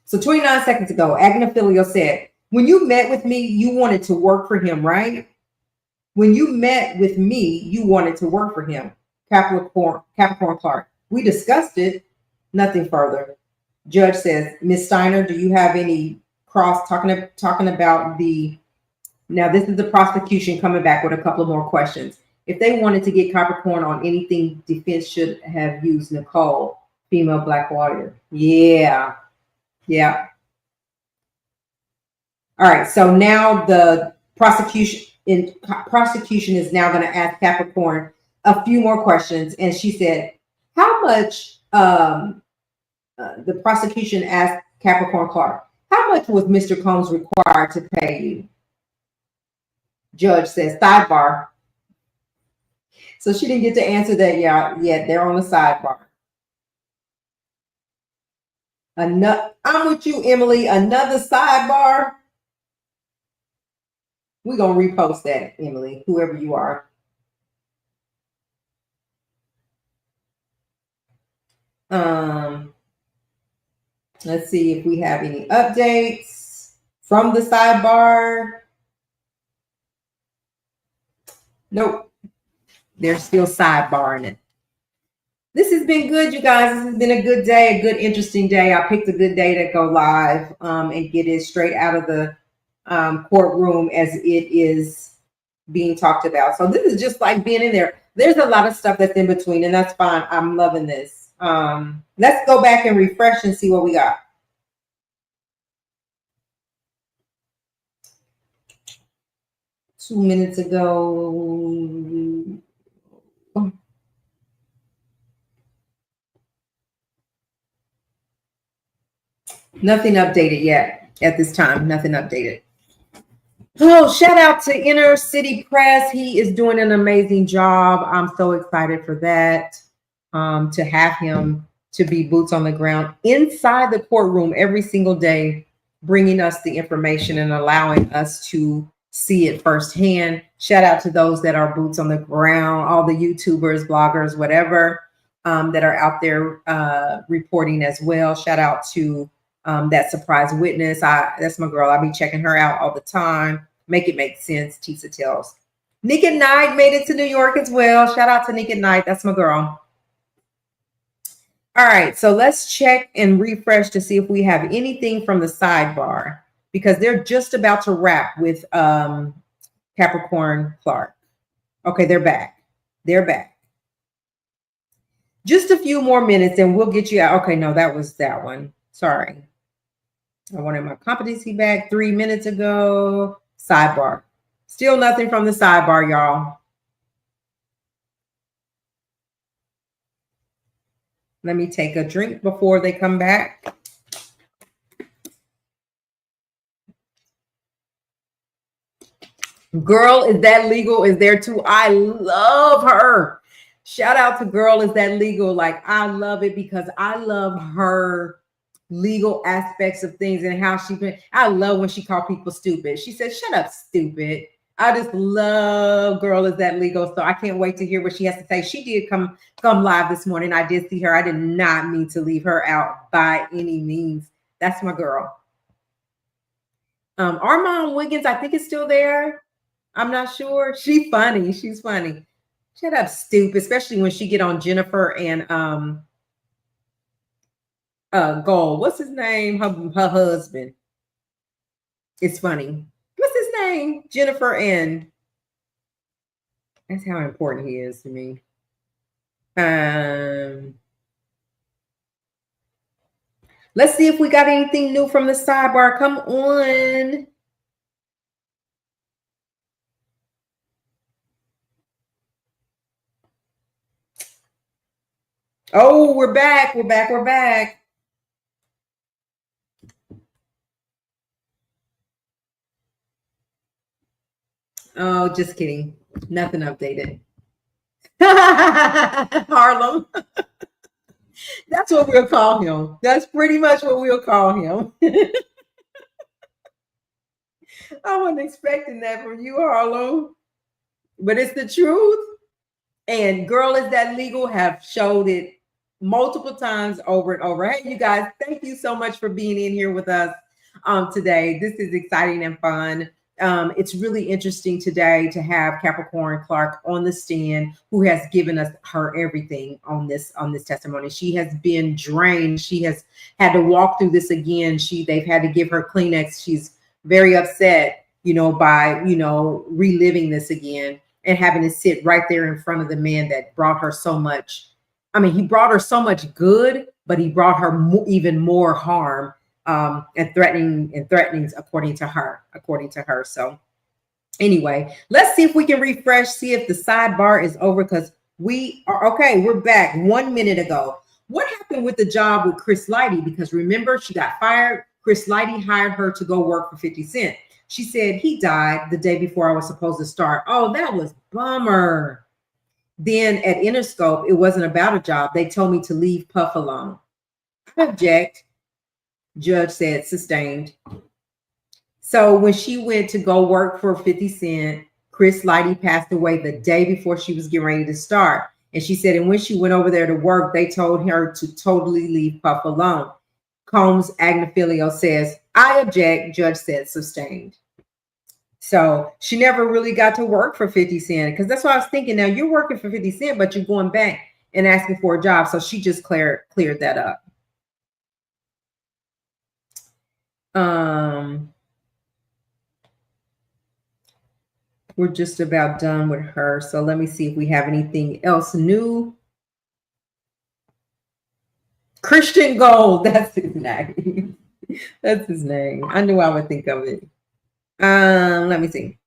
So 29 seconds ago, Agnophilia said, when you met with me, you wanted to work for him, right? When you met with me, you wanted to work for him. Capricorn Clark. We discussed it. Nothing further. Judge says, Ms. Steiner, do you have any talking about the, now this is the prosecution coming back with a couple of more questions. If they wanted to get Capricorn on anything, defense should have used Nicole, female black warrior. Yeah. Yeah. All right. So now the prosecution is now going to ask Capricorn a few more questions. And she said, how much, the prosecution asked Capricorn Clark, how much was Mr. Combs required to pay you? Judge says, sidebar. So she didn't get to answer that yet. They're on the sidebar. I'm with you, Emily. Another sidebar. We're going to repost that, Emily, whoever you are. Let's see if we have any updates from the sidebar. Nope. They're still sidebarring it. This has been good, you guys. This has been a good day, a good, interesting day. I picked a good day to go live and get it straight out of the courtroom as it is being talked about. So this is just like being in there. There's a lot of stuff that's in between, and that's fine. I'm loving this. Let's go back and refresh and see what we got. Two minutes ago. Nothing updated yet at this time. Nothing updated. Oh, shout out to Inner City Press. He is doing an amazing job. I'm so excited for that. To have him to be boots on the ground inside the courtroom every single day, bringing us the information and allowing us to see it firsthand. Shout out to those that are boots on the ground, all the YouTubers, bloggers, whatever, that are out there reporting as well. Shout out to that surprise witness. That's my girl. I'll be checking her out all the time. Make it make sense, Tisa tells. Nick at Night made it to New York as well. Shout out to Nick at Night. That's my girl. All right, so let's check and refresh to see if we have anything from the sidebar, because they're just about to wrap with Capricorn Clark. Okay, they're back. They're back. Just a few more minutes and we'll get you out. Okay, no, that was that one. Sorry. I wanted my competency back 3 minutes ago. Sidebar. Still nothing from the sidebar, y'all. Let me take a drink before they come back. Girl, Is That Legal is there too. I love her. Shout out to Girl, Is That Legal? Like, I love it because I love her legal aspects of things and how I love when she called people stupid. She said, shut up, stupid. I just love Girl, Is That Legal? So I can't wait to hear what she has to say. She did come live this morning. I did see her. I did not mean to leave her out by any means. That's my girl. Armand Wiggins, I think, is still there. I'm not sure. She's funny. She's funny. Shut up, stupid. Especially when she get on Jennifer and Gold. What's his name? Her husband. It's funny. What's his name? Jennifer and. That's how important he is to me. Um, let's see if we got anything new from the sidebar. Come on. Oh, we're back. We're back. We're back. Oh, just kidding. Nothing updated. Harlem. That's what we'll call him. That's pretty much what we'll call him. I wasn't expecting that from you, Harlem. But it's the truth. And Girl, Is That Legal have showed it multiple times over and over. Hey, you guys, thank you so much for being in here with us today. This is exciting and fun. It's really interesting today to have Capricorn Clark on the stand, who has given us her everything on this testimony. She has been drained. She has had to walk through this again. They've had to give her Kleenex. She's very upset, by reliving this again and having to sit right there in front of the man that brought her so much. I mean, he brought her so much good, but he brought her even more harm and threatenings, according to her. So anyway, let's see if we can refresh, see if the sidebar is over, because we are okay. We're back 1 minute ago. What happened with the job with Chris Lighty? Because remember, she got fired. Chris Lighty hired her to go work for 50 Cent. She said he died the day before I was supposed to start. Oh, that was bummer. Then at Interscope, it wasn't about a job. They told me to leave Puff alone. I object. Judge said sustained. So when she went to go work for 50 Cent, Chris Lighty passed away the day before she was getting ready to start. And she said, and when she went over there to work, they told her to totally leave Puff alone. Combs Agnifilio says, I object. Judge said sustained. So she never really got to work for 50 Cent, because that's what I was thinking. Now you're working for 50 Cent, but you're going back and asking for a job. So she just cleared that up. We're just about done with her. So let me see if we have anything else new. Christian Gold, that's his name. That's his name. I knew I would think of it. Let me see.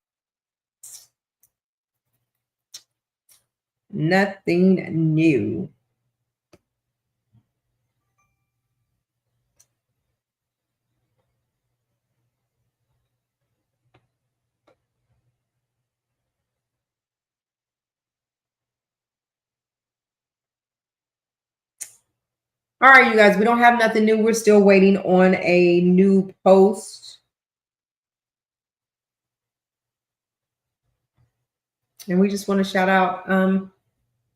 Nothing new. All right, you guys, we don't have nothing new. We're still waiting on a new post. And we just want to shout out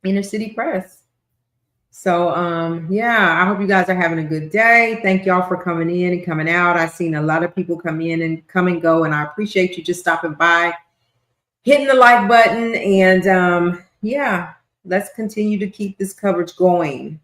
Inner City Press. So yeah, I hope you guys are having a good day. Thank y'all for coming in and coming out. I've seen a lot of people come in and come and go, and I appreciate you just stopping by, hitting the like button, and yeah, let's continue to keep this coverage going.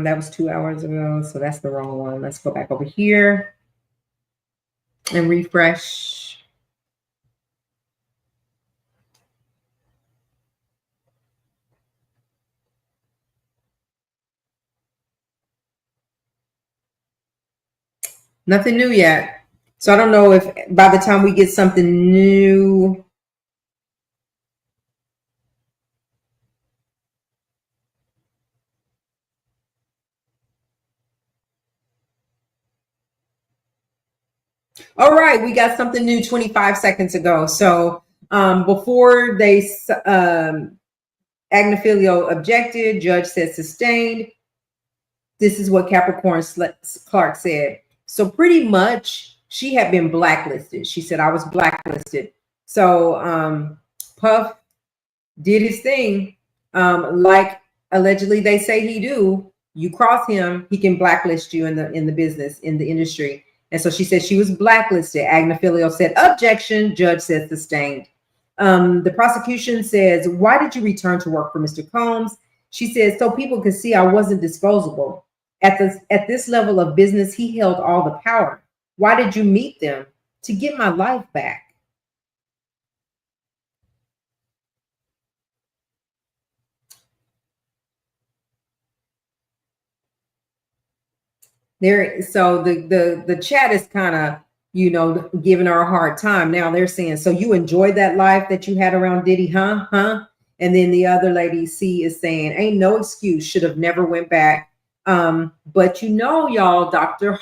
That was 2 hours ago, so that's the wrong one. Let's go back over here and refresh. Nothing new yet. So I don't know if by the time we get something new. All right, we got something new 25 seconds ago. So before they Agnifilio objected, judge said sustained. This is what Capricorn Clark said. So pretty much she had been blacklisted. She said, I was blacklisted. So Puff did his thing. Like allegedly they say he do. You cross him, he can blacklist you in the business, in the industry. And so she said she was blacklisted. Agnifilio said objection. Judge said sustained. The prosecution says, "Why did you return to work for Mr. Combs?" She says, "So people could see I wasn't disposable. At this level of business, he held all the power. Why did you meet them? To get my life back." There, so the chat is kind of, giving her a hard time. Now they're saying, "So you enjoyed that life that you had around Diddy, huh? Huh?" And then the other lady, C, is saying, "Ain't no excuse. Should have never went back." But y'all, Doctor,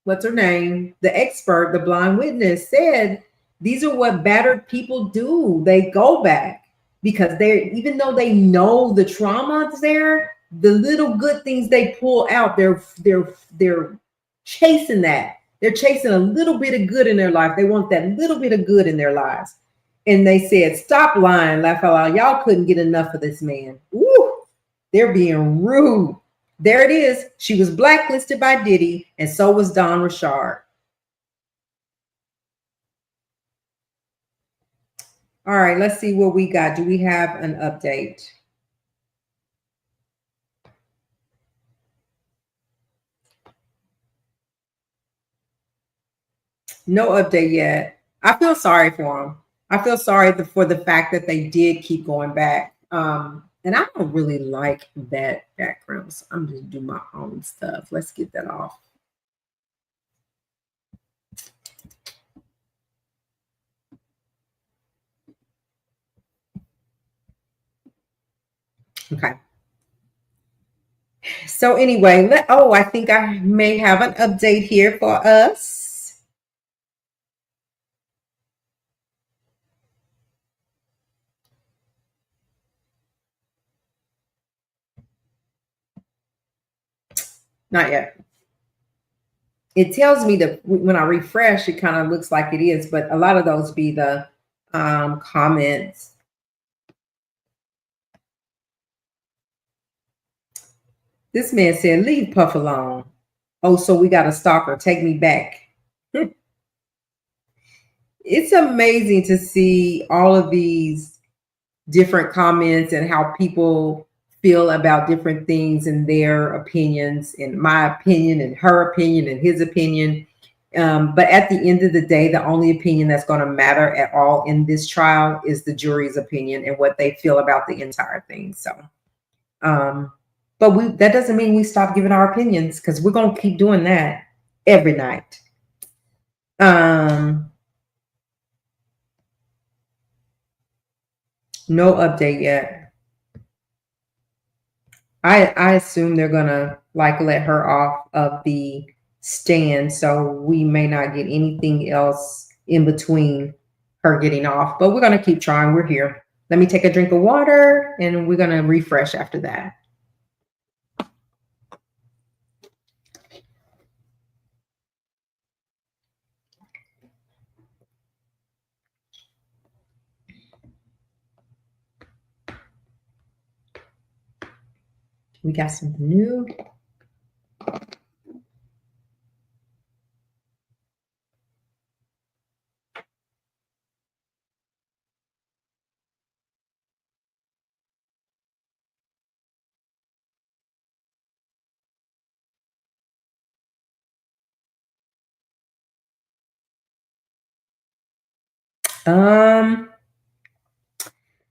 what's her name? The expert, the blind witness, said these are what battered people do. They go back because they're, even though they know the trauma is there, the little good things they pull out, they're chasing that. They're chasing a little bit of good in their life. They want that little bit of good in their lives. And they said, "Stop lying, laugh out loud. Y'all couldn't get enough of this man." Woo! They're being rude. There it is. She was blacklisted by Diddy, and so was Don Richard. All right, let's see what we got. Do we have an update? No update yet. I feel sorry for them. I feel sorry for the fact that they did keep going back. And I don't really like that background, so I'm just do my own stuff. Let's get that off. Okay. So anyway, I think I may have an update here for us. Not yet. It tells me that when I refresh, it kind of looks like it is, but a lot of those be the comments. This man said, "Leave Puff alone." Oh, so we got a stalker. Take me back. It's amazing to see all of these different comments and how people feel about different things and their opinions, and my opinion and her opinion and his opinion. But at the end of the day, the only opinion that's going to matter at all in this trial is the jury's opinion and what they feel about the entire thing. So, but that doesn't mean we stop giving our opinions, because we're going to keep doing that every night. No update yet. I assume they're gonna like let her off of the stand, so we may not get anything else in between her getting off. But we're gonna keep trying. We're here. Let me take a drink of water, and we're gonna refresh after that. We got something new.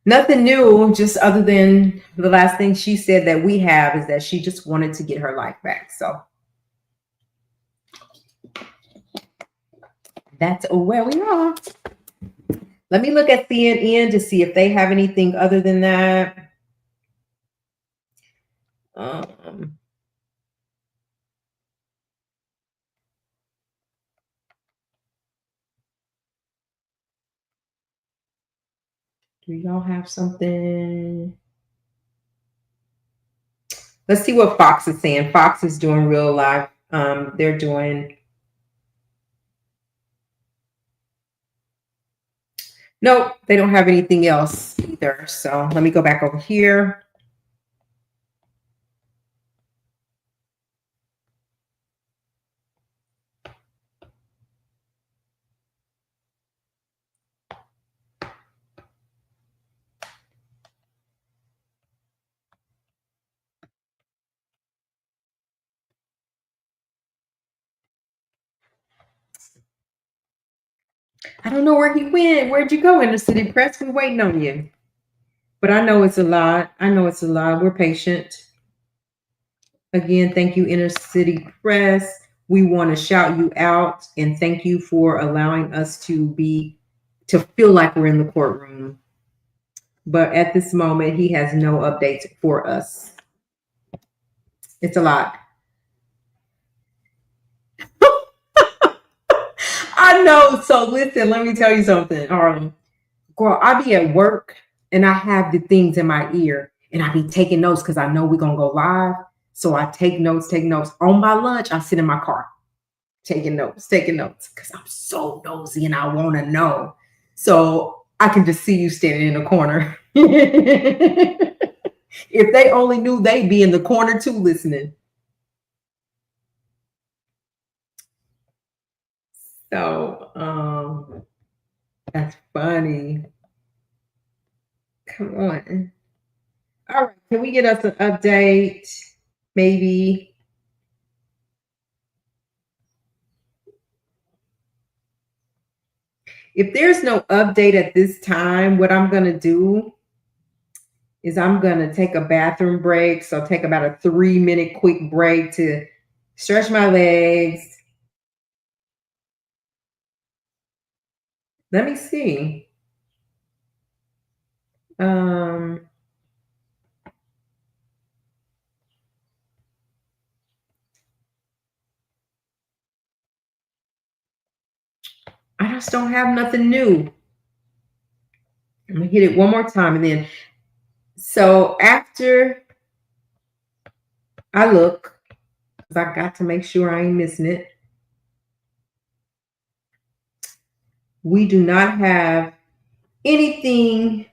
Nothing new, just other than the last thing she said that we have is that she just wanted to get her life back. So that's where we are. Let me look at CNN to see if they have anything other than that. Do y'all have something? Let's see what Fox is saying. Fox is doing real live. They're doing. Nope, they don't have anything else either. So let me go back over here. I don't know where he went. Where'd you go, Inner City Press? We're waiting on you. But I know it's a lot. I know it's a lot. We're patient. Again, thank you, Inner City Press. We want to shout you out and thank you for allowing us to feel like we're in the courtroom. But at this moment, he has no updates for us. It's a lot. I know. So listen, let me tell you something, Harlem. Girl, I be at work and I have the things in my ear and I be taking notes because I know we're gonna go live. So I take notes. On my lunch, I sit in my car, taking notes, because I'm so nosy and I want to know. So I can just see you standing in the corner. If they only knew, they'd be in the corner too listening. So that's funny. Come on. All right, can we get us an update? Maybe. If there's no update at this time, what I'm going to do is I'm going to take a bathroom break. So take about a 3-minute quick break to stretch my legs. Let me see. I just don't have nothing new. I'm going to hit it one more time. And then, so after I look, because I got to make sure I ain't missing it. We do not have anything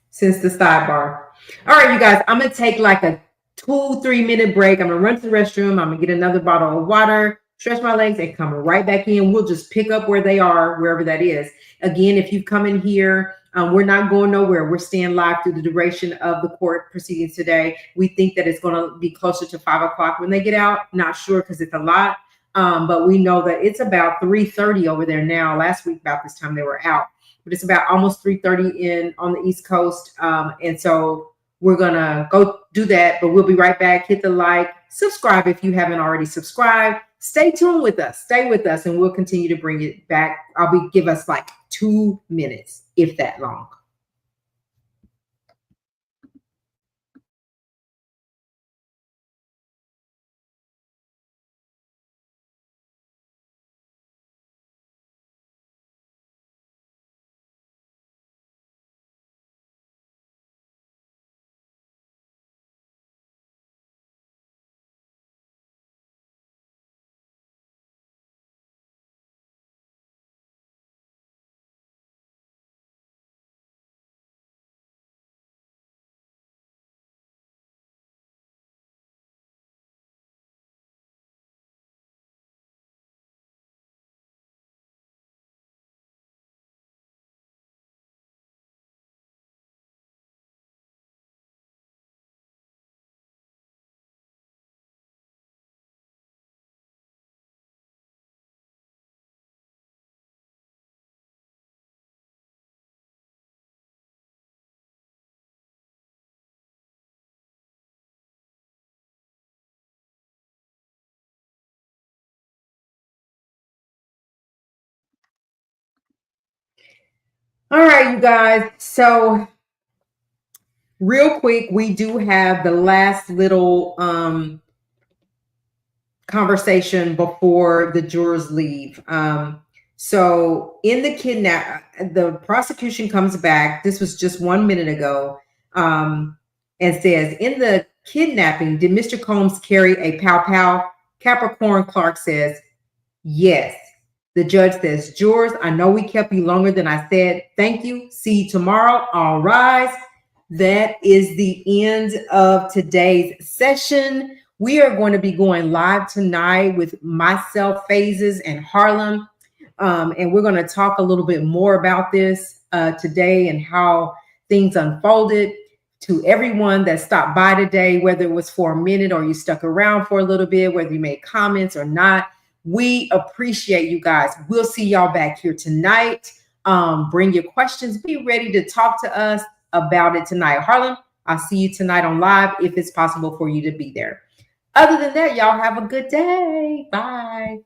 since the sidebar. All right, you guys, I'm going to take like a 2-3 minute break. I'm going to run to the restroom. I'm going to get another bottle of water, stretch my legs, and come right back in. We'll just pick up where they are, wherever that is. Again, if you've come in here, we're not going nowhere. We're staying live through the duration of the court proceedings today. We think that it's going to be closer to 5 o'clock when they get out. Not sure because it's a lot. But we know that it's about 3:30 over there now. Last week, about this time, they were out. But it's about almost 3:30 on the East Coast. And so we're going to go do that. But we'll be right back. Hit the like, subscribe if you haven't already subscribed. Stay tuned with us. Stay with us, and we'll continue to bring it back. Give us like 2 minutes, if that long. All right, you guys. So real quick, we do have the last little conversation before the jurors leave. So in the the prosecution comes back. This was just 1 minute ago, and says, in the kidnapping, did Mr. Combs carry a pow pow? Capricorn Clark says, yes. The judge says, jurors, I know we kept you longer than I said. Thank you. See you tomorrow. All rise. That is the end of today's session. We are going to be going live tonight with myself, Phases, and Harlem. And we're going to talk a little bit more about this today and how things unfolded. To everyone that stopped by today, whether it was for a minute or you stuck around for a little bit, whether you made comments or not, we appreciate you guys. We'll see y'all back here tonight. Bring your questions. Be ready to talk to us about it tonight. Harlan, I'll see you tonight on live if it's possible for you to be there. Other than that, y'all have a good day. Bye.